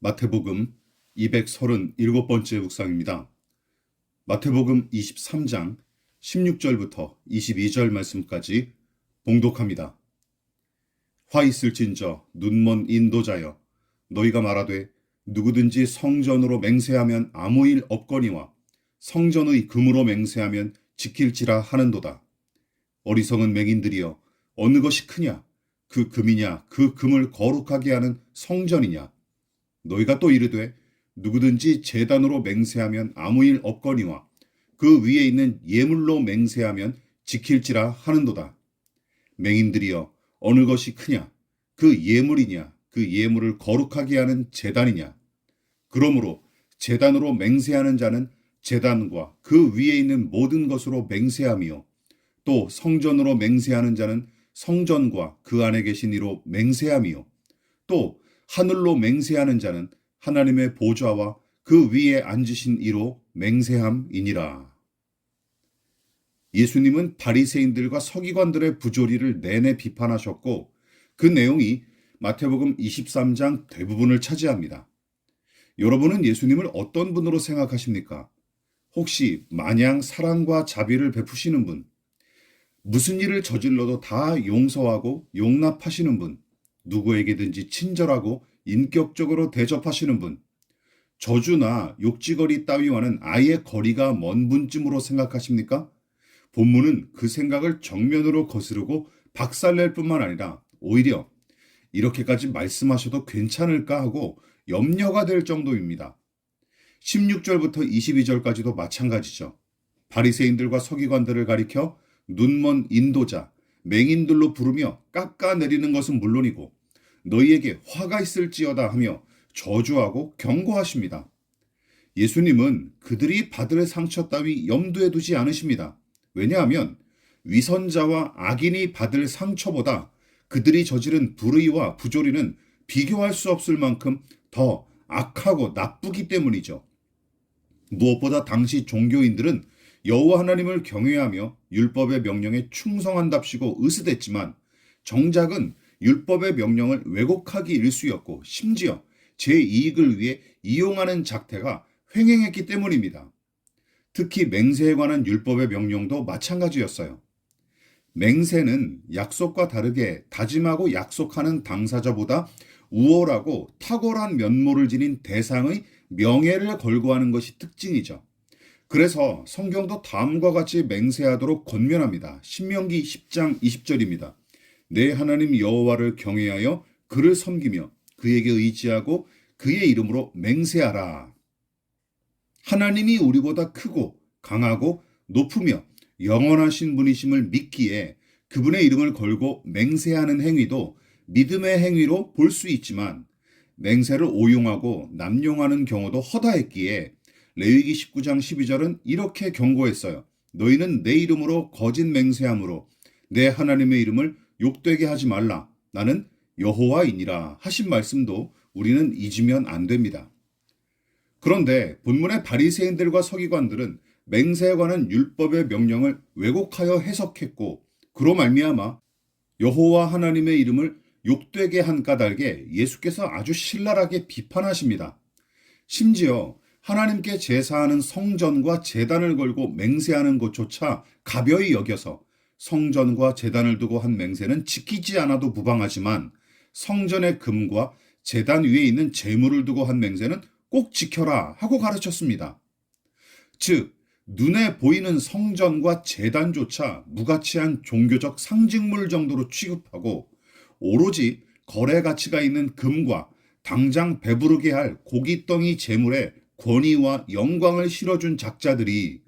마태복음 237번째 묵상입니다. 마태복음 23장 16절부터 22절 말씀까지 봉독합니다. 화 있을진저 눈먼 인도자여, 너희가 말하되 누구든지 성전으로 맹세하면 아무 일 없거니와 성전의 금으로 맹세하면 지킬지라 하는도다. 어리석은 맹인들이여, 어느 것이 크냐? 그 금이냐? 그 금을 거룩하게 하는 성전이냐? 너희가 또 이르되 누구든지 제단으로 맹세하면 아무 일 없거니와 그 위에 있는 예물로 맹세하면 지킬지라 하는도다. 맹인들이여, 어느 것이 크냐? 그 예물이냐? 그 예물을 거룩하게 하는 제단이냐? 그러므로 제단으로 맹세하는 자는 제단과 그 위에 있는 모든 것으로 맹세하며, 또 성전으로 맹세하는 자는 성전과 그 안에 계신 이로 맹세하며, 또 하늘로 맹세하는 자는 하나님의 보좌와 그 위에 앉으신 이로 맹세함이니라. 예수님은 바리새인들과 서기관들의 부조리를 내내 비판하셨고, 그 내용이 마태복음 23장 대부분을 차지합니다. 여러분은 예수님을 어떤 분으로 생각하십니까? 혹시 마냥 사랑과 자비를 베푸시는 분, 무슨 일을 저질러도 다 용서하고 용납하시는 분, 누구에게든지 친절하고 인격적으로 대접하시는 분, 저주나 욕지거리 따위와는 아예 거리가 먼 분쯤으로 생각하십니까? 본문은 그 생각을 정면으로 거스르고 박살낼 뿐만 아니라 오히려 이렇게까지 말씀하셔도 괜찮을까 하고 염려가 될 정도입니다. 16절부터 22절까지도 마찬가지죠. 바리새인들과 서기관들을 가리켜 눈먼 인도자, 맹인들로 부르며 깎아내리는 것은 물론이고 너희에게 화가 있을지어다 하며 저주하고 경고하십니다. 예수님은 그들이 받을 상처 따위 염두에 두지 않으십니다. 왜냐하면 위선자와 악인이 받을 상처보다 그들이 저지른 불의와 부조리는 비교할 수 없을 만큼 더 악하고 나쁘기 때문이죠. 무엇보다 당시 종교인들은 여호와 하나님을 경외하며 율법의 명령에 충성한답시고 으스댔지만 정작은 율법의 명령을 왜곡하기 일쑤였고 심지어 제 이익을 위해 이용하는 작태가 횡행했기 때문입니다. 특히 맹세에 관한 율법의 명령도 마찬가지였어요. 맹세는 약속과 다르게 다짐하고 약속하는 당사자보다 우월하고 탁월한 면모를 지닌 대상의 명예를 걸고 하는 것이 특징이죠. 그래서 성경도 다음과 같이 맹세하도록 권면합니다. 신명기 10장 20절입니다. 내 하나님 여호와를 경외하여 그를 섬기며 그에게 의지하고 그의 이름으로 맹세하라. 하나님이 우리보다 크고 강하고 높으며 영원하신 분이심을 믿기에 그분의 이름을 걸고 맹세하는 행위도 믿음의 행위로 볼 수 있지만 맹세를 오용하고 남용하는 경우도 허다했기에 레위기 19장 12절은 이렇게 경고했어요. 너희는 내 이름으로 거짓 맹세함으로 내 하나님의 이름을 욕되게 하지 말라. 나는 여호와이니라 하신 말씀도 우리는 잊으면 안 됩니다. 그런데 본문의 바리새인들과 서기관들은 맹세에 관한 율법의 명령을 왜곡하여 해석했고 그로 말미암아 여호와 하나님의 이름을 욕되게 한 까닭에 예수께서 아주 신랄하게 비판하십니다. 심지어 하나님께 제사하는 성전과 제단을 걸고 맹세하는 것조차 가벼이 여겨서 성전과 제단을 두고 한 맹세는 지키지 않아도 무방하지만 성전의 금과 제단 위에 있는 제물을 두고 한 맹세는 꼭 지켜라 하고 가르쳤습니다. 즉, 눈에 보이는 성전과 제단조차 무가치한 종교적 상징물 정도로 취급하고 오로지 거래 가치가 있는 금과 당장 배부르게 할 고깃덩이 제물에 권위와 영광을 실어준 작자들이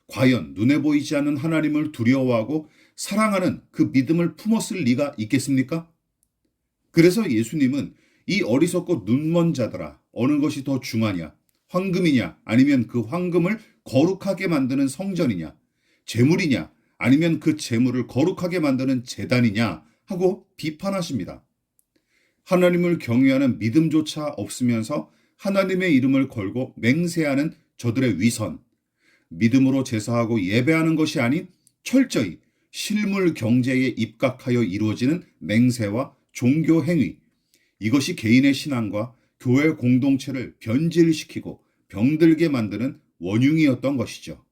과연 눈에 보이지 않는 하나님을 두려워하고 사랑하는 그 믿음을 품었을 리가 있겠습니까? 그래서 예수님은 이 어리석고 눈먼 자들아, 어느 것이 더 중하냐? 황금이냐? 아니면 그 황금을 거룩하게 만드는 성전이냐? 제물이냐? 아니면 그 제물을 거룩하게 만드는 제단이냐? 하고 비판하십니다. 하나님을 경외하는 믿음조차 없으면서 하나님의 이름을 걸고 맹세하는 저들의 위선, 믿음으로 제사하고 예배하는 것이 아닌 철저히 실물 경제에 입각하여 이루어지는 맹세와 종교 행위, 이것이 개인의 신앙과 교회 공동체를 변질시키고 병들게 만드는 원흉이었던 것이죠.